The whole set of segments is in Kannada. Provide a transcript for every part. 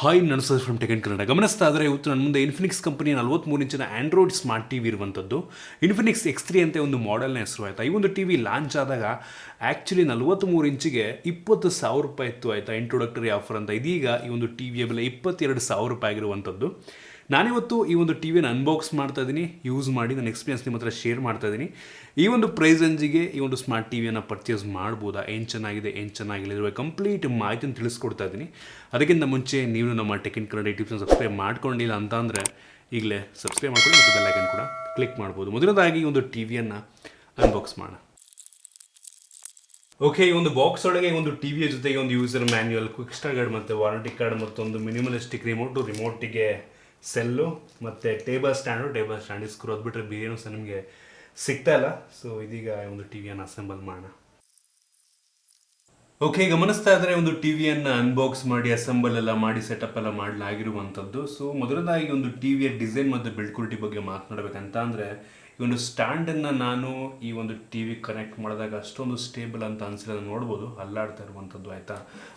ಹಾಯ್ ನಡ್ಸೋದು ಫ್ರಮ್ ಟೆಕ್ ಕನ್ನಡ. ಗಮನಿಸ್ತಾ ಆದರೆ ಇವತ್ತು ನನ್ನ ಮುಂದೆ ಇನ್ಫಿನಿಕ್ಸ್ ಕಂಪನಿಯ 43 ಇಂಚಿನ ಆಂಡ್ರಾಯ್ಡ್ ಸ್ಮಾರ್ಟ್ ಟಿ ವಿ ಇರುವಂಥದ್ದು. ಇನ್ಫಿನಿಕ್ಸ್ X3 ಅಂತ ಒಂದು ಮಾಡೆಲ್ನ ಹೆಸರು ಆಯಿತಾ. ಈ ಒಂದು ಟಿ ವಿ ಲಾಂಚ್ ಆದಾಗ ಆ್ಯಕ್ಚುಲಿ 43 ಇಂಚಿಗೆ 20,000 ರೂಪಾಯಿ ಇತ್ತು ಆಯಿತಾ, ಇಂಟ್ರೊಡಕ್ಟರಿ ಆಫರ್ ಅಂತ. ಇದೀಗ ಈ ಒಂದು ಟಿ ವಿಯ ಬೆಲೆ 22,000 ರೂಪಾಯಿ ಆಗಿರುವಂಥದ್ದು. ನಾನಿವತ್ತು ಈ ಒಂದು ಟಿ ವಿನ ಅನ್ಬಾಕ್ಸ್ ಮಾಡ್ತಾ ಇದ್ದೀನಿ, ಯೂಸ್ ಮಾಡಿ ನನ್ನ ಎಕ್ಸ್ಪೀರಿಯನ್ಸ್ ನಿಮ್ಮ ಹತ್ರ ಶೇರ್ ಮಾಡ್ತಾ ಇದ್ದೀನಿ. ಈ ಒಂದು ಪ್ರೈಸ್ ರೇಂಜಿಗೆ ಈ ಒಂದು ಸ್ಮಾರ್ಟ್ ಟಿ ವಿಯನ್ನು ಪರ್ಚೇಸ್ ಮಾಡ್ಬೋದಾ, ಏನು ಚೆನ್ನಾಗಿದೆ ಏನು ಚೆನ್ನಾಗಿಲ್ಲ ಇರುವ ಕಂಪ್ಲೀಟ್ ಮಾಹಿತಿನ ತಿಳಿಸ್ಕೊಡ್ತಾ ಇದ್ದೀನಿ. ಅದಕ್ಕಿಂತ ಮುಂಚೆ ನೀವು ನಮ್ಮ ಟೆಕ್ ಇನ್ ಕನ್ನಡ ಯೂಟ್ಯೂಬ್ನ ಸಬ್ಸ್ಕ್ರೈಬ್ ಮಾಡ್ಕೊಂಡಿಲ್ಲ ಅಂತ ಅಂದರೆ ಈಗಲೇ ಸಬ್ಸ್ಕ್ರೈಬ್ ಮಾಡ್ಕೊಂಡು ಮತ್ತು ಬೆಲ್ ಐಕನ್ ಕೂಡ ಕ್ಲಿಕ್ ಮಾಡ್ಬೋದು. ಮೊದಲನೇದಾಗಿ ಈ ಒಂದು ಟಿ ವಿಯನ್ನು ಅನ್ಬಾಕ್ಸ್ ಮಾಡೋಣ. ಓಕೆ, ಈ ಒಂದು ಬಾಕ್ಸ್ ಒಳಗೆ ಈ ಒಂದು ಟಿ ವಿಯ ಜೊತೆಗೆ ಒಂದು user manual, quick start guide ಮತ್ತು ವಾರಂಟಿ ಕಾರ್ಡ್ ಮತ್ತೊಂದು ಮಿನಿಮಲಿಸ್ಟಿಕ್ ರಿಮೋಟಿಗೆ ಸೆಲ್ಲು ಮತ್ತು ಟೇಬಲ್ ಸ್ಟ್ಯಾಂಡ್ ಸ್ಕ್ರೂ ಬಿಟ್ಟರೆ ಬೇರೇನು ಸಹ ನಿಮಗೆ ಸಿಗ್ತಾ ಇಲ್ಲ. ಸೊ ಇದೀಗ ಒಂದು ಟಿ ವಿಯನ್ನು ಅಸೆಂಬಲ್ ಮಾಡೋಣ. ಓಕೆ, ಗಮನಿಸ್ತಾ ಇದ್ದರೆ ಒಂದು ಟಿ ವಿಯನ್ನು ಅನ್ಬಾಕ್ಸ್ ಮಾಡಿ ಅಸೆಂಬಲ್ ಎಲ್ಲ ಮಾಡಿ ಸೆಟಪ್ ಎಲ್ಲ ಮಾಡಲಾಗಿರುವಂಥದ್ದು. ಸೊ ಮೊದಲದಾಗಿ ಒಂದು ಟಿ ವಿಯ ಡಿಸೈನ್ ಮತ್ತು ಬಿಲ್ಡ್ ಕ್ವಾಲಿಟಿ ಬಗ್ಗೆ ಮಾತನಾಡಬೇಕಂತ ಅಂದರೆ, ಈ ಒಂದು ಸ್ಟ್ಯಾಂಡನ್ನು ನಾನು ಈ ಒಂದು ಟಿ ವಿ ಕನೆಕ್ಟ್ ಮಾಡಿದಾಗ ಅಷ್ಟೊಂದು ಸ್ಟೇಬಲ್ ಅಂತ ಅನಿಸಿಲ್ಲ, ನೋಡ್ಬೋದು ಅಲ್ಲಾಡ್ತಾ ಇರುವಂಥದ್ದು ಆಯಿತಾ.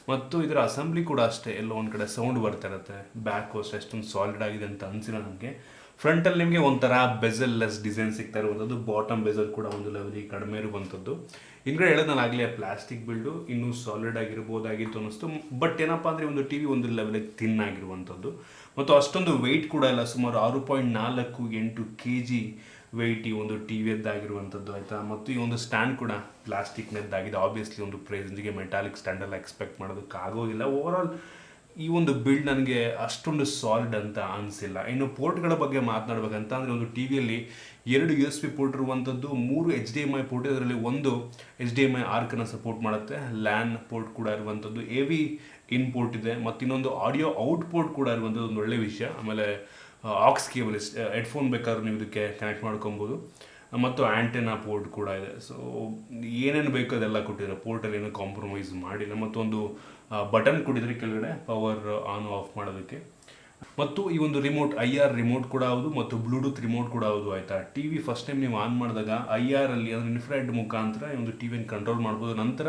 ಮತ್ತು ಇದರ ಅಸೆಂಬ್ಲಿ ಕೂಡ ಅಷ್ಟೇ ಎಲ್ಲೋ ಒಂದು ಕಡೆ ಸೌಂಡ್ ಬರ್ತಾ ಇರುತ್ತೆ. ಬ್ಯಾಕ್ ಅಷ್ಟೇ ಅಷ್ಟೊಂದು ಸಾಲಿಡ್ ಆಗಿದೆ ಅಂತ ಅನಿಸಿಲ್ಲ ನನಗೆ. ಫ್ರಂಟಲ್ಲಿ ನಿಮಗೆ ಒಂಥರ ಬೆಜಲ್ ಲೆಸ್ ಡಿಸೈನ್ ಸಿಗ್ತಾ ಇರುವಂಥದ್ದು, ಬಾಟಮ್ ಬೆಜಲ್ ಕೂಡ ಒಂದು ಲೆವೆಲಿಗೆ ಕಡಿಮೆ ಇರುವಂಥದ್ದು. ಹಿಂದ್ಗಡೆ ಹೇಳೋದನ್ನಾಗಲೇ ಪ್ಲಾಸ್ಟಿಕ್ ಬಿಲ್ಡು ಇನ್ನೂ ಸಾಲಿಡ್ ಆಗಿರ್ಬೋದಾಗಿತ್ತು ಅನ್ನಿಸ್ತು. ಬಟ್ ಏನಪ್ಪ ಅಂದರೆ ಒಂದು ಟಿ ವಿ ಒಂದು ಲೆವೆಲಿಗೆ ಥಿನ್ ಆಗಿರುವಂಥದ್ದು ಮತ್ತು ಅಷ್ಟೊಂದು ವೆಯ್ಟ್ ಕೂಡ ಇಲ್ಲ. ಸುಮಾರು 6.48 kg ವೆಯ್ಟ್ ಈ ಒಂದು ಟಿ ವಿಯದ್ದಾಗಿರುವಂಥದ್ದು ಆಯಿತಾ. ಮತ್ತು ಈ ಒಂದು ಸ್ಟ್ಯಾಂಡ್ ಕೂಡ ಪ್ಲಾಸ್ಟಿಕ್ನದ್ದಾಗಿದೆ. ಆಬ್ವಿಯಸ್ಲಿ ಒಂದು ಪ್ರೈಸ್ಗೆ ಮೆಟಾಲಿಕ್ ಸ್ಟ್ಯಾಂಡೆಲ್ಲ ಎಕ್ಸ್ಪೆಕ್ಟ್ ಮಾಡೋದಕ್ಕಾಗೋದಿಲ್ಲ. ಓವರಾಲ್ ಈ ಒಂದು ಬಿಲ್ಡ್ ನನಗೆ ಅಷ್ಟೊಂದು ಸಾಲಿಡ್ ಅಂತ ಅನಿಸಿಲ್ಲ. ಇನ್ನು ಪೋರ್ಟ್ಗಳ ಬಗ್ಗೆ ಮಾತನಾಡಬೇಕಂತ ಅಂದರೆ, ಒಂದು ಟಿ ವಿಯಲ್ಲಿ 2 USB ಪೋರ್ಟ್ ಇರುವಂಥದ್ದು, 3 HDMI ಪೋರ್ಟ್, ಇದರಲ್ಲಿ ಒಂದು HDMI ಆರ್ಕನ್ನು ಸಪೋರ್ಟ್ ಮಾಡುತ್ತೆ, ಲ್ಯಾನ್ ಪೋರ್ಟ್ ಕೂಡ ಇರುವಂಥದ್ದು, AV ಇನ್ ಪೋರ್ಟ್ ಇದೆ ಮತ್ತು ಇನ್ನೊಂದು ಆಡಿಯೋ ಔಟ್ ಪೋರ್ಟ್ ಕೂಡ ಇರುವಂಥದ್ದು ಒಂದು ಒಳ್ಳೆಯ ವಿಷಯ. ಆಮೇಲೆ ಆಕ್ಸ್ ಕೇಬಲ್, ಹೆಡ್ಫೋನ್ ಬೇಕಾದ್ರೂ ನೀವು ಇದಕ್ಕೆ ಕನೆಕ್ಟ್ ಮಾಡ್ಕೊಬೋದು ಮತ್ತು ಆ್ಯಂಟೆನಾ ಪೋರ್ಟ್ ಕೂಡ ಇದೆ. ಸೊ ಏನೇನು ಬೇಕೋ ಅದೆಲ್ಲ ಕೊಟ್ಟಿದ್ದಾರೆ, ಪೋರ್ಟಲ್ಲಿ ಏನೂ ಕಾಂಪ್ರಮೈಸ್ ಮಾಡಿಲ್ಲ. ಮತ್ತು ಒಂದು ಬಟನ್ ಕೊಟ್ಟಿದ್ದಾರೆ ಕೆಳಗಡೆ ಪವರ್ ಆನ್ ಆಫ್ ಮಾಡೋದಕ್ಕೆ. ಮತ್ತು ಈ ಒಂದು ರಿಮೋಟ್ IR ರಿಮೋಟ್ ಕೂಡ ಹೌದು ಮತ್ತು ಬ್ಲೂಟೂತ್ ರಿಮೋಟ್ ಕೂಡ ಹೌದು ಆಯಿತಾ. ಟಿ ವಿ ಫಸ್ಟ್ ಟೈಮ್ ನೀವು ಆನ್ ಮಾಡಿದಾಗ IR ಅಲ್ಲಿ ಅಂದರೆ ಇನ್ಫ್ರಾರೆಡ್ ಮುಖಾಂತರ ಈ ಒಂದು ಟಿ ವಿಯನ್ನು ಕಂಟ್ರೋಲ್ ಮಾಡ್ಬೋದು. ನಂತರ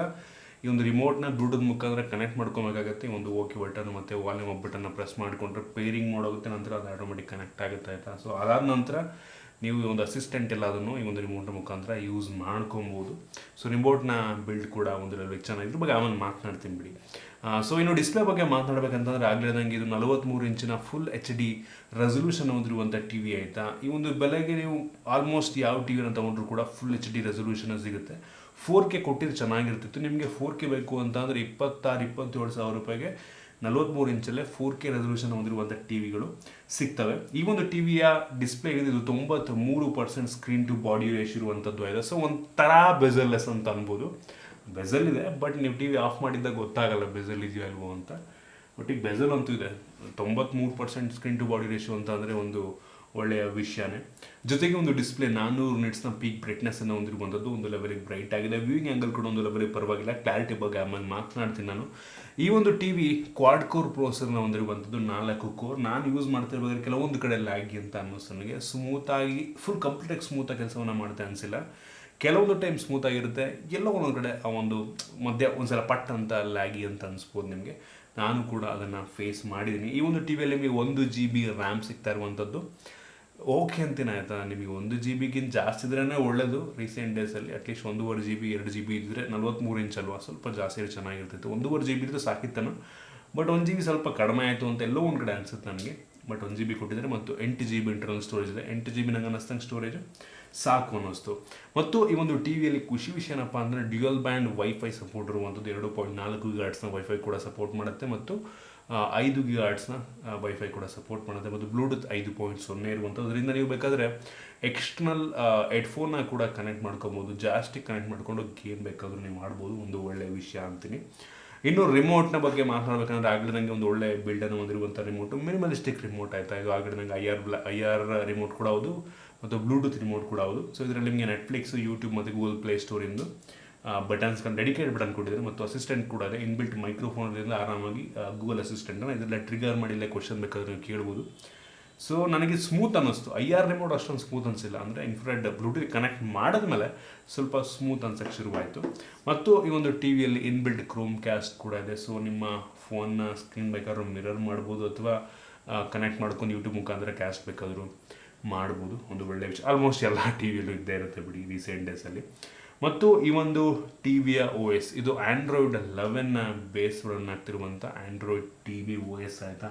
ಈ ಒಂದು ರಿಮೋಟ್ನ ಬ್ಲೂಟೂತ್ ಮುಖಾಂತರ ಕನೆಕ್ಟ್ ಮಾಡ್ಕೊಬೇಕಾಗತ್ತೆ. ಒಂದು ಓಕೆ ಬಟನ್ ಮತ್ತು ವಾಲ್ಯೂಮ್ ಅಪ್ ಬಟನ್ನ ಪ್ರೆಸ್ ಮಾಡಿಕೊಂಡ್ರೆ ಪೇರಿಂಗ್ ಮಾಡೋಗುತ್ತೆ, ನಂತರ ಅದು ಆಟೋಮೆಟಿಕ್ ಕನೆಕ್ಟ್ ಆಗುತ್ತೆ ಆಯಿತಾ. ಸೊ ಅದಾದ ನಂತರ ನೀವು ಒಂದು ಅಸಿಸ್ಟೆಂಟ್ ಎಲ್ಲ ಅದನ್ನು ಈ ಒಂದು ರಿಮೋಟ್ನ ಮುಖಾಂತರ ಯೂಸ್ ಮಾಡ್ಕೊಬೋದು. ಸೊ ರಿಮೋಟ್ನ ಬಿಲ್ಡ್ ಕೂಡ ಒಂದು ಲೆವೆಲ್ ಚೆನ್ನಾಗಿದ್ರ ಬಗ್ಗೆ ಆಮೇಲೆ ಮಾತನಾಡ್ತೀನಿ ಬಿಡಿ. ಸೊ ಇನ್ನು ಡಿಸ್ಪ್ಲೇ ಬಗ್ಗೆ ಮಾತನಾಡಬೇಕಂತಂದರೆ, ಆಗಲೇ ನಂಗೆ ಇದು 43 ಇಂಚಿನ ಫುಲ್ HD ರೆಸೊಲ್ಯೂಷನ್ ಹೊಂದಿರುವಂಥ ಟಿ ವಿ ಆಯಿತಾ. ಈ ಒಂದು ಬೆಲೆಗೆ ನೀವು ಆಲ್ಮೋಸ್ಟ್ ಯಾವ ಟಿ ವಿನ ತೊಗೊಂಡ್ರು ಕೂಡ ಫುಲ್ HD ರೆಸೊಲ್ಯೂಷನ್ ಸಿಗುತ್ತೆ. 4K ಕೊಟ್ಟಿದ್ದು ಚೆನ್ನಾಗಿರ್ತಿತ್ತು. ನಿಮಗೆ 4K ಬೇಕು ಅಂತ ಅಂದರೆ 26-27 ಸಾವಿರ ರೂಪಾಯಿಗೆ 43 ಇಂಚಲ್ಲೇ 4K ರೆಸೊಲ್ಯೂಷನ್ ಹೊಂದಿರುವಂಥ ಟಿ ವಿಗಳು ಸಿಗ್ತವೆ. ಈ ಒಂದು ಟಿ ವಿಯ ಡಿಸ್ಪ್ಲೇ ಇದು 93% ಸ್ಕ್ರೀನ್ ಟು ಬಾಡಿ ರೇಷ್ ಇರುವಂಥದ್ದು ಆಗಿದೆ. ಸೊ ಒಂಥರ ಬೆಜಲ್ಲೆಸ್ ಅಂತ ಅನ್ಬೋದು. ಬೆಜಲ್ ಇದೆ, ಬಟ್ ನೀವು ಟಿ ವಿ ಆಫ್ ಮಾಡಿದ್ದಾಗ ಗೊತ್ತಾಗಲ್ಲ ಬೆಜಲ್ ಇದೆಯೋ ಅಲ್ವೋ ಅಂತ. ಬಟ್ ಈಗ ಬೆಜಲ್ ಅಂತೂ ಇದೆ. 93% ಸ್ಕ್ರೀನ್ ಟು ಬಾಡಿ ರೇಷಿಯೋ ಅಂತ ಅಂದರೆ ಒಂದು ಒಳ್ಳೆಯ ವಿಷಯನೇ. ಜೊತೆಗೆ ಒಂದು ಡಿಸ್ಪ್ಲೇ 400 ನಿಟ್ಸ್ನ ಪೀಕ್ ಬ್ರೈಟ್ನೆಸ್ಸನ್ನು ಹೊಂದಿರುವಂಥದ್ದು, ಒಂದು ಲೆವೆಲಿಗೆ ಬ್ರೈಟ್ ಆಗಿದೆ. ವ್ಯೂಯಿಂಗ್ ಆ್ಯಂಗಲ್ ಕೂಡ ಒಂದು ಲೆವೆಲಿಗೆ ಪರವಾಗಿಲ್ಲ. ಕ್ಲಾರಿಟಿ ಬಗ್ಗೆ ಆಮೇಲೆ ಮಾತನಾಡ್ತೀನಿ ನಾನು. ಈ ಒಂದು ಟಿ ವಿ ಕ್ವಾಡ್ ಕೋರ್ ಪ್ರೊಸೆಸರ್ನ ಹೊಂದಿರುವಂಥದ್ದು, 4 ಕೋರ್. ನಾನು ಯೂಸ್ ಮಾಡ್ತಿರ್ಬೇಕಾದ್ರೆ ಕೆಲವೊಂದು ಕಡೆ ಲ್ಯಾಗಿ ಅಂತ ಅನ್ನಿಸ್ತು ನನಗೆ. ಸ್ಮೂತಾಗಿ ಫುಲ್ ಕಂಪ್ಲೀಟಾಗಿ ಸ್ಮೂತಾಗಿ ಕೆಲಸವನ್ನು ಮಾಡುತ್ತೆ ಅನಿಸಿಲ್ಲ. ಕೆಲವೊಂದು ಟೈಮ್ ಸ್ಮೂತಾಗಿರುತ್ತೆ, ಎಲ್ಲೋ ಒಂದೊಂದು ಕಡೆ ಆ ಒಂದು ಮಧ್ಯ ಒಂದ್ಸಲ ಪಟ್ ಅಂತ ಲ್ಯಾಗಿ ಅಂತ ಅನಿಸ್ಬೋದು ನಿಮಗೆ. ನಾನು ಕೂಡ ಅದನ್ನು ಫೇಸ್ ಮಾಡಿದ್ದೀನಿ. ಈ ಒಂದು ಟಿ ವಿಯಲ್ಲಿ ನಿಮಗೆ 1 GB ರ್ಯಾಮ್ ಸಿಗ್ತಾ ಇರುವಂಥದ್ದು ಓಕೆ ಅಂತೀನಿ ಆಯಿತಾ. ನಿಮಗೆ 1 GB ಜಾಸ್ತಿ ಇದ್ರೇ ಒಳ್ಳೆಯದು. ರೀಸೆಂಟ್ ಡೇಸಲ್ಲಿ ಅಟ್ಲೀಸ್ಟ್ 1.5 GB 2 GB ಇದ್ದರೆ, 43 ಇಂಚ್ ಅಲ್ವಾ, ಸ್ವಲ್ಪ ಜಾಸ್ತಿ ಚೆನ್ನಾಗಿರ್ತಿತ್ತು. 1.5 GB ಇದ್ರೆ ಸಾಕಿತ್ತನು. ಬಟ್ 1 GB ಸ್ವಲ್ಪ ಕಡಿಮೆ ಆಯಿತು ಅಂತ ಎಲ್ಲೋ ಒಂದು ಕಡೆ ಅನಿಸುತ್ತೆ ನನಗೆ. ಬಟ್ 1 GB ಕೊಟ್ಟಿದ್ದಾರೆ ಮತ್ತು 8 GB ಇಂಟರ್ನಲ್ ಸ್ಟೋರೇಜ್ ಇದೆ. 8 GB ನಂಗೆ ಅನ್ನಿಸ್ತಂಗೆ ಸ್ಟೋರೇಜ್ ಸಾಕು ಅನ್ನಿಸ್ತು. ಮತ್ತು ಈ ಒಂದು ಟಿ ವಿಯಲ್ಲಿ ಖುಷಿ ವಿಷಯ ಏನಪ್ಪ ಅಂದರೆ, ಡ್ಯುಯಲ್ ಬ್ಯಾಂಡ್ ವೈಫೈ ಸಪೋರ್ಟ್ ಇರುವಂಥದ್ದು. 2.4 GHz ವೈಫೈ ಕೂಡ ಸಪೋರ್ಟ್ ಮಾಡುತ್ತೆ ಮತ್ತು 5 GHz ವೈಫೈ ಕೂಡ ಸಪೋರ್ಟ್ ಮಾಡುತ್ತೆ ಮತ್ತು ಬ್ಲೂಟೂತ್ 5.0 ಇರುವಂಥದ್ದು. ಅದರಿಂದ ನೀವು ಬೇಕಾದರೆ ಎಕ್ಸ್ಟರ್ನಲ್ ಹೆಡ್ಫೋನ್ನ ಕೂಡ ಕನೆಕ್ಟ್ ಮಾಡ್ಕೊಬೋದು. ಜಾಸ್ತಿ ಕನೆಕ್ಟ್ ಮಾಡಿಕೊಂಡು ಗೇಮ್ ಬೇಕಾದರೂ ನೀವು ಆಡ್ಬೋದು. ಒಂದು ಒಳ್ಳೆಯ ವಿಷಯ ಅಂತೀನಿ. ಇನ್ನು ರಿಮೋಟ್ನ ಬಗ್ಗೆ ಮಾತನಾಡಬೇಕಂದ್ರೆ, ಆಗಲೇ ನನಗೆ ಒಂದು ಒಳ್ಳೆ ಬಿಲ್ಡನ್ನು ಹೊಂದಿರುವಂಥ ರಿಮೋಟು, ಮಿನಿಮಲಿಸ್ಟಿಕ್ ರಿಮೋಟ್ ಆಯಿತಾ. ಇದು ಆಗಲೇ ನನಗೆ IR ರಿಮೋಟ್ ಕೂಡ ಹೌದು ಮತ್ತು ಬ್ಲೂಟೂತ್ ರಿಮೋಟ್ ಕೂಡ ಹೌದು. ಸೊ ಇದರಲ್ಲಿ ನಿಮಗೆ ನೆಟ್ಫ್ಲಿಕ್ಸ್, ಯೂಟ್ಯೂಬ್ ಮತ್ತು ಗೂಗಲ್ ಪ್ಲೇ ಸ್ಟೋರಿಂದು ಬಟನ್ಸ್ ಡೆಡಿಕೇಟ್ ಬಟನ್ ಕೊಟ್ಟಿದ್ದಾರೆ ಮತ್ತು ಅಸಿಸ್ಟೆಂಟ್ ಕೂಡ ಇದೆ. ಇನ್ಬಿಲ್ಟ್ ಮೈಕ್ರೋಫೋನ್ದಿಂದ ಆರಾಮಾಗಿ ಗೂಗಲ್ ಅಸಿಸ್ಟೆಂಟನ್ನು ಇದೆಲ್ಲ ಟ್ರಿಗರ್ ಮಾಡಿಲ್ಲ ಕ್ವಶನ್ ಬೇಕಾದ್ರೆ ನೀವು ಕೇಳ್ಬೋದು. ಸೊ ನನಗೆ ಸ್ಮೂತ್ ಅನ್ನಿಸ್ತು. IR ರಿಮೋಟ್ ಅಷ್ಟೊಂದು ಸ್ಮೂತ್ ಅನಿಸಿಲ್ಲ. ಅಂದರೆ ಇನ್ಫ್ರಾರೆಡ್ ಬ್ಲೂಟೂತ್ ಕನೆಕ್ಟ್ ಮಾಡಿದ್ಮೇಲೆ ಸ್ವಲ್ಪ ಸ್ಮೂತ್ ಅನ್ಸಕ್ಕೆ ಶುರುವಾಯಿತು. ಮತ್ತು ಈ ಒಂದು ಟಿ ವಿಯಲ್ಲಿ ಇನ್ಬಿಲ್ಟ್ ಕ್ರೋಮ್ ಕ್ಯಾಸ್ಟ್ ಕೂಡ ಇದೆ. ಸೊ ನಿಮ್ಮ ಫೋನ್ನ ಸ್ಕ್ರೀನ್ ಬೇಕಾದ್ರೂ ಮಿರರ್ ಮಾಡ್ಬೋದು ಅಥವಾ ಕನೆಕ್ಟ್ ಮಾಡ್ಕೊಂಡು ಯೂಟ್ಯೂಬ್ ಮುಖಾಂತರ ಕ್ಯಾಸ್ಟ್ ಬೇಕಾದರೂ ಮಾಡ್ಬೋದು. ಒಂದು ಒಳ್ಳೆಯ ವಿಷಯ. ಆಲ್ಮೋಸ್ಟ್ ಎಲ್ಲ ಟಿ ವಿಯಲ್ಲೂ ಇದ್ದೇ ಇರುತ್ತೆ ಬಿಡಿ ರೀಸೆಂಟ್ ಡೇಸಲ್ಲಿ. ಮತ್ತು ಈ ಒಂದು ಟಿ ವಿಯ ಓ ಎಸ್ ಇದು ಆ್ಯಂಡ್ರಾಯ್ಡ್ 11 ಬೇಸ್ ರನ್ ಆಗ್ತಿರುವಂಥ Android T V O S ಆಯಿತಾ.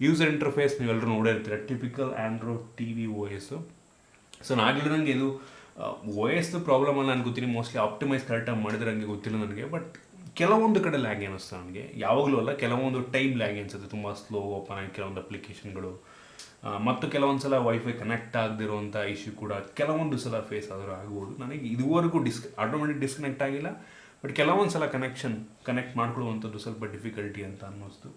ಯೂಸರ್ ಇಂಟರ್ಫೇಸ್ ನೀವೆಲ್ಲರೂ ನೋಡಿರ್ತೀರ, typical Android T V O S. So ನನಗೆ ಇದು ಓ ಎಸ್ದು ಪ್ರಾಬ್ಲಮ್ ಅಲ್ಲ ನನಗೆ ಗೊತ್ತಿಲ್ಲ, ಮೋಸ್ಟ್ಲಿ ಆಪ್ಟಿಮೈಸ್ ಕರೆಕ್ಟಾಗಿ ಮಾಡಿದ್ರೆ ನನಗೆ ಗೊತ್ತಿಲ್ಲ ನನಗೆ. ಬಟ್ ಕೆಲವೊಂದು ಕಡೆ ಲ್ಯಾಗ್ ಅನ್ನಿಸ್ತು ನನಗೆ, ಯಾವಾಗಲೂ ಅಲ್ಲ, ಕೆಲವೊಂದು ಟೈಮ್ ಲ್ಯಾಗ್ ಅನಿಸುತ್ತೆ, ತುಂಬ ಸ್ಲೋ ಓಪನ್ ಆಗಿ ಕೆಲವೊಂದು ಅಪ್ಲಿಕೇಶನ್ಗಳು. ಮತ್ತು ಕೆಲವೊಂದು ಸಲ ವೈಫೈ ಕನೆಕ್ಟ್ ಆಗದಿರುವಂಥ ಇಶ್ಯೂ ಕೂಡ ಕೆಲವೊಂದು ಸಲ ಫೇಸ್ ಆದರೂ ಆಗ್ಬೋದು. ನನಗೆ ಇದುವರೆಗೂ ಆಟೋಮೆಟಿಕ್ ಡಿಸ್ಕನೆಕ್ಟ್ ಆಗಿಲ್ಲ, ಬಟ್ ಕೆಲವೊಂದು ಸಲ ಕನೆಕ್ಟ್ ಮಾಡ್ಕೊಳ್ಳುವಂಥದ್ದು ಸ್ವಲ್ಪ ಡಿಫಿಕಲ್ಟಿ ಅಂತ ಅನ್ನಿಸ್ತು.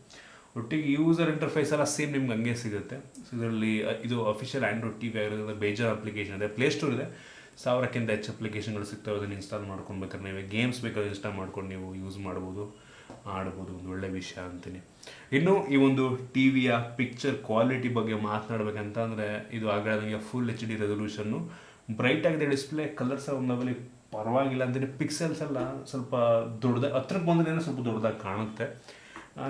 ಒಟ್ಟಿಗೆ ಯೂಸರ್ ಇಂಟರ್ಫೇಸ್ ಎಲ್ಲ ಸೇಮ್ ನಿಮ್ಗೆ ಹಂಗೆ ಸಿಗುತ್ತೆ. ಸೊ ಇದರಲ್ಲಿ ಇದು ಅಫಿಷಿಯಲ್ ಆ್ಯಂಡ್ರಾಯ್ಡ್ ಟಿ ವಿ ಆಗಿರೋದ್ರಿಂದ ಬೇಜಾರು ಅಪ್ಲಿಕೇಶನ್ ಇದೆ, ಪ್ಲೇಸ್ಟೋರ್ ಇದೆ, 1000ಕ್ಕಿಂತ ಹೆಚ್ಚು ಅಪ್ಲಿಕೇಶನ್ಗಳು ಸಿಗ್ತವೆ. ಅದನ್ನು ಇನ್ಸ್ಟಾಲ್ ಮಾಡ್ಕೊಬೇಕಾದ್ರೆ ನೀವು ಗೇಮ್ಸ್ ಬೇಕಾದ್ರೆ ಇನ್ಸ್ಟಾಲ್ ಮಾಡ್ಕೊಂಡು ನೀವು ಯೂಸ್ ಮಾಡ್ಬೋದು, ಆಡ್ಬೋದು. ಒಂದು ಒಳ್ಳೆ ವಿಷಯ ಅಂತೀನಿ. ಇನ್ನು ಈ ಒಂದು ಟಿ ವಿಯ ಪಿಕ್ಚರ್ ಕ್ವಾಲಿಟಿ ಬಗ್ಗೆ ಮಾತನಾಡಬೇಕಂತ ಅಂದರೆ ಇದು ಆಗಲೇ ನನಗೆ ಫುಲ್ HD ರೆಸೊಲ್ಯೂಷನ್ನು, ಬ್ರೈಟ್ ಆಗಿದೆ ಡಿಸ್ಪ್ಲೇ, ಕಲರ್ಸ್ ಒಂದು ಲೆವೆಲಿ ಪರವಾಗಿಲ್ಲ ಅಂತೀನಿ. ಪಿಕ್ಸೆಲ್ಸ್ ಎಲ್ಲ ಸ್ವಲ್ಪ ದೊಡ್ಡದಾಗಿ ಹತ್ರಕ್ಕೆ ಬಂದ್ರೆ ಸ್ವಲ್ಪ ದೊಡ್ಡದಾಗಿ ಕಾಣುತ್ತೆ.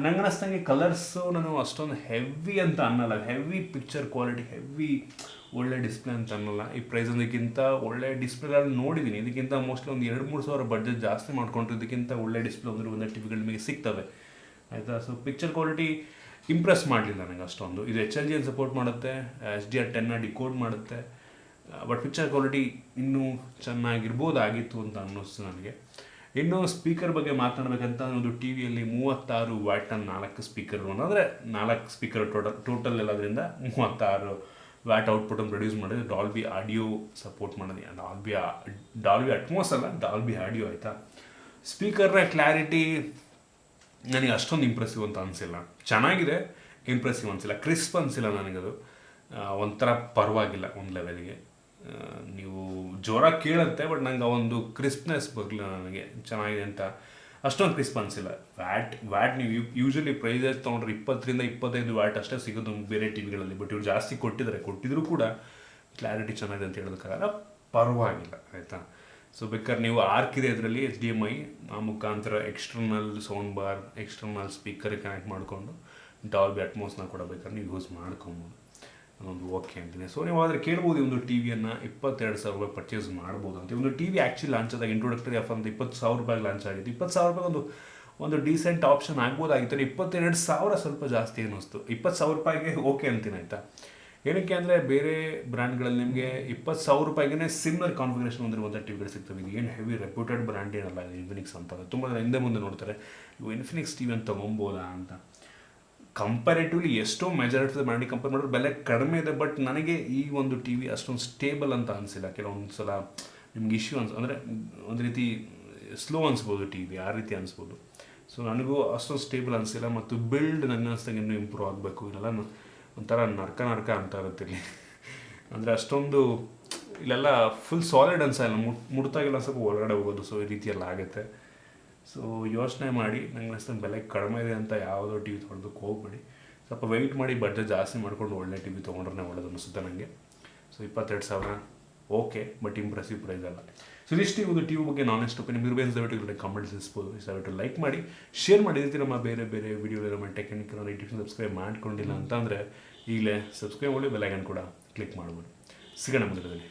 ನಂಗೆ ಅನ್ನಿಸ್ದಂಗೆ ಕಲರ್ಸು ನಾನು ಅಷ್ಟೊಂದು ಹೆವಿ ಅಂತ ಅನ್ನಲ್ಲ, ಹೆವಿ ಪಿಕ್ಚರ್ ಕ್ವಾಲಿಟಿ, ಹೆವಿ ಒಳ್ಳೆ ಡಿಸ್ಪ್ಲೇ ಅಂತ ಅನ್ನಲ್ಲ. ಈ ಪ್ರೈಸ್ ಅದಕ್ಕಿಂತ ಒಳ್ಳೆ ಡಿಸ್ಪ್ಲೇಗಳಲ್ಲಿ ನೋಡಿದ್ದೀನಿ, ಇದಕ್ಕಿಂತ ಮೋಸ್ಟ್ಲಿ ಒಂದು 2-3 ಸಾವಿರ ಬಡ್ಜೆಟ್ ಜಾಸ್ತಿ ಮಾಡ್ಕೊಂಡ್ರೆ ಇದಕ್ಕಿಂತ ಒಳ್ಳೆ ಡಿಸ್ಪ್ಲೇ ಒಂದು ಟಿ ವಿಗಳು ನಿಮಗೆ ಸಿಗ್ತವೆ ಆಯಿತಾ. ಸೊ ಪಿಕ್ಚರ್ ಕ್ವಾಲಿಟಿ ಇಂಪ್ರೆಸ್ ಮಾಡಲಿಲ್ಲ ನನಗೆ ಅಷ್ಟೊಂದು. ಇದು HLG ಸಪೋರ್ಟ್ ಮಾಡುತ್ತೆ, HDR10 ಡಿಕೋಡ್ ಮಾಡುತ್ತೆ, ಬಟ್ ಪಿಕ್ಚರ್ ಕ್ವಾಲಿಟಿ ಇನ್ನೂ ಚೆನ್ನಾಗಿರ್ಬೋದಾಗಿತ್ತು ಅಂತ ಅನ್ನಿಸ್ತು ನನಗೆ. ಇನ್ನು ಸ್ಪೀಕರ್ ಬಗ್ಗೆ ಮಾತನಾಡಬೇಕಂತ ಒಂದು ಟಿ ವಿಯಲ್ಲಿ 36 ವ್ಯಾಟ್ನ 4 ಸ್ಪೀಕರ್, ಅಂದರೆ 4 ಸ್ಪೀಕರ್ ಟೋಟಲ್ ಎಲ್ಲದರಿಂದ 36 ವ್ಯಾಟ್ ಔಟ್ಪುಟನ್ನು ಪ್ರೊಡ್ಯೂಸ್ ಮಾಡಿದ್ರೆ ಡಾಲ್ಬಿ ಆಡಿಯೋ ಸಪೋರ್ಟ್ ಮಾಡಿದೆ. ಡಾಲ್ಬಿ ಅಟ್ಮೋಸ್ ಅಲ್ಲ, ಡಾಲ್ಬಿ ಆಡಿಯೋ ಆಯಿತಾ. ಸ್ಪೀಕರ್ನ ಕ್ಲಾರಿಟಿ ನನಗೆ ಅಷ್ಟೊಂದು ಇಂಪ್ರೆಸಿವ್ ಅಂತ ಅನಿಸಿಲ್ಲ, ಚೆನ್ನಾಗಿದೆ, ಇಂಪ್ರೆಸಿವ್ ಅನಿಸಿಲ್ಲ, ಕ್ರಿಸ್ಪ್ ಅನಿಸಿಲ್ಲ ನನಗದು. ಒಂಥರ ಪರವಾಗಿಲ್ಲ ಒಂದು ಲೆವೆಲ್ಗೆ. ನೀವು ಜೋರಾಗಿ ಕೇಳುತ್ತೆ, ಬಟ್ ನಂಗೆ ಆ ಒಂದು ಕ್ರಿಸ್ಪ್ನೆಸ್ ಬರಲಿಲ್ಲ ನನಗೆ, ಚೆನ್ನಾಗಿದೆ ಅಂತ ಅಷ್ಟೊಂದು ಕ್ರಿಸ್ಪ್ ಅನಿಸಿಲ್ಲ. ವ್ಯಾಟ್ ನೀವು ಯೂಶಲಿ ಪ್ರೈಸಸ್ ತೊಗೊಂಡ್ರೆ 20-25 ವ್ಯಾಟ್ ಅಷ್ಟೇ ಸಿಗೋದು ಬೇರೆ ಟಿ ವಿಗಳಲ್ಲಿ, ಬಟ್ ಇವ್ರು ಜಾಸ್ತಿ ಕೊಟ್ಟಿದ್ರೂ ಕೂಡ ಕ್ಲಾರಿಟಿ ಚೆನ್ನಾಗಿದೆ ಅಂತ ಹೇಳೋದಕ್ಕಾಗಲ್ಲ, ಪರವಾಗಿಲ್ಲ ಆಯಿತಾ. ಸೊ ಬೇಕಾದ್ರೆ ನೀವು ಆರ್ಕಿದೆ ಇದರಲ್ಲಿ HDMI ಆ ಮುಖಾಂತರ ಎಕ್ಸ್ಟರ್ನಲ್ ಸೌಂಡ್ ಬಾರ್, ಎಕ್ಸ್ಟರ್ನಲ್ ಸ್ಪೀಕರಿಗೆ ಕನೆಕ್ಟ್ ಮಾಡಿಕೊಂಡು ಡಾಲ್ಬಿ ಅಟ್ಮೋಸ್ನ ಕೂಡ ಬೇಕಾದ್ರೆ ನೀವು ಯೂಸ್ ಮಾಡ್ಕೊಬೋದು, ಅದೊಂದು ಓಕೆ ಅಂತೀನಿ. ಸೊ ನೀವು ಆದರೆ ಕೇಳ್ಬೋದು, ಈ ಒಂದು ಟಿ ವಿಯನ್ನು 22,000 ರೂಪಾಯಿ ಪರ್ಚೇಸ್ ಮಾಡ್ಬೋದು ಅಂತ. ಒಂದು ಟಿ ವಿ ಆ್ಯಕ್ಚುಲಿ ಲಾಂಚ್ ಆದಾಗ ಇಂಟ್ರೊಡಕ್ಟರಿ ಆಫರ್ ಅಂತ 20,000 ರೂಪಾಯಿಗೆ ಲಾಂಚ್ ಆಗಿತ್ತು. 20,000 ರೂಪಾಯಿ ಒಂದು ಡೀಸೆಂಟ್ ಆಪ್ಷನ್ ಆಗ್ಬೋದಾಗಿತ್ತು. 22,000 ಸ್ವಲ್ಪ ಜಾಸ್ತಿ ಅನ್ನಿಸ್ತು. 20,000 ರೂಪಾಯಿಗೆ ಓಕೆ ಅಂತೀನಿ ಆಯಿತಾ. ಏನಕ್ಕೆ ಅಂದರೆ ಬೇರೆ ಬ್ರ್ಯಾಂಡ್ಗಳಲ್ಲಿ ನಿಮಗೆ 20,000 ರೂಪಾಯಿಗೆ ಸಿಮಿಲರ್ ಕಾನ್ಫಿಗರೇಷನ್ ಹೊಂದಿರುವಂಥ ಟಿ ವಿಗಳು ಸಿಗ್ತವೆ. ಇದು ಏನು ಹೆವಿ ರೆಪ್ಯೂಟೆಡ್ ಬ್ರ್ಯಾಂಡ್ ಏನಲ್ಲ, ಇದು ಇನ್ಫಿನಿಕ್ಸ್ ಅಂತ. ತುಂಬ ಜನ ಹಿಂದೆ ಮುಂದೆ ನೋಡ್ತಾರೆ, ಇವು ಇನ್ಫಿನಿಕ್ಸ್ ಟಿ ವಿ ಅಂತ ತೊಗೊಬೋದಾ ಅಂತ. ಕಂಪ್ಯಾರೇಟಿವ್ಲಿ ಎಷ್ಟೋ ಮೆಜಾರಿಟಿ ಬ್ರ್ಯಾಂಡಿಗೆ ಕಂಪೇರ್ ಮಾಡಿದ್ರೆ ಬೆಲೆ ಕಡಿಮೆ ಇದೆ, ಬಟ್ ನನಗೆ ಈ ಒಂದು ಟಿ ವಿ ಅಷ್ಟೊಂದು ಸ್ಟೇಬಲ್ ಅಂತ ಅನಿಸಿಲ್ಲ. ಕೆಲವೊಂದು ಸಲ ನಿಮ್ಗೆ ಇಶ್ಯೂ ಅಂದರೆ ಒಂದು ರೀತಿ ಸ್ಲೋ ಅನಿಸ್ಬೋದು ಟಿ ವಿ, ಆ ರೀತಿ ಅನಿಸ್ಬೋದು. ಸೊ ನನಗೂ ಅಷ್ಟೊಂದು ಸ್ಟೇಬಲ್ ಅನಿಸಿಲ್ಲ. ಮತ್ತು ಬಿಲ್ಡ್ ನನ್ನ ಅನಿಸ್ದಂಗೆ ಇನ್ನೂ ಇಂಪ್ರೂವ್ ಆಗಬೇಕು. ಇದೆಲ್ಲ ಒಂಥರ ನರ್ಕ ಅಂತ ಇರುತ್ತೆ ಇಲ್ಲಿ, ಅಂದರೆ ಅಷ್ಟೊಂದು ಇಲ್ಲೆಲ್ಲ ಫುಲ್ ಸಾಲಿಡ್ ಅನ್ಸಲ್ಲ, ಮುಟ್ತಾಗಿಲ್ಲ, ಸ್ವಲ್ಪ ಒಳಗಡೆ ಹೋಗೋದು. ಸೊ ಈ ರೀತಿಯೆಲ್ಲ ಆಗುತ್ತೆ. ಸೊ ಯೋಚನೆ ಮಾಡಿ, ನಂಗೆ ಅನಿಸ್ತಂಗೆ ಬೆಲೆ ಕಡಿಮೆ ಇದೆ ಅಂತ ಯಾವುದೋ ಟಿ ವಿ ತೊಗೊಳೋದಕ್ಕೆ ಹೋಗ್ಬೇಡಿ. ಸ್ವಲ್ಪ ವೆಯ್ಟ್ ಮಾಡಿ, ಬಡ್ಜೆಟ್ ಜಾಸ್ತಿ ಮಾಡ್ಕೊಂಡು ಒಳ್ಳೆ ಟಿ ವಿ ತೊಗೊಂಡ್ರೆ ಒಳ್ಳೇದು ಅನಿಸುತ್ತೆ ನನಗೆ. So 22,000 okay, but impressive price ಅಲ್ಲ. ಸೊ ಇಷ್ಟು ಒಂದು ಟಿ ವಿ ಬಗ್ಗೆ ನಾನೆಸ್ಟ್ ಒಪಿನಿಯನ್ ಇರಬೇಕು. ದಯವಿಟ್ಟು ಕಮೆಂಟ್ಸ್ ಇಸ್ಬೋದು, ದಯವಿಟ್ಟು ಲೈಕ್ ಮಾಡಿ, ಶೇರ್ ಮಾಡಿ. ಇರ್ತೀವಿ ನಮ್ಮ ಬೇರೆ ವಿಡಿಯೋ ನಮ್ಮ ಟೆಕ್ನಿಕಲ್ ಯೂಟ್ಯೂಬ್ ಸಬ್ಸ್ಕ್ರೈಬ್ ಮಾಡ್ಕೊಂಡಿಲ್ಲ ಅಂತಂದರೆ ಈಗಲೇ ಸಬ್ಸ್ಕ್ರೈಬ್ ಮಾಡಿ, ಬೆಲ್ ಐಕಾನ್ ಕೂಡ ಕ್ಲಿಕ್ ಮಾಡ್ಬೋದು. ಸಿಗೋಣ ಮುಂದಿನದಲ್ಲಿ.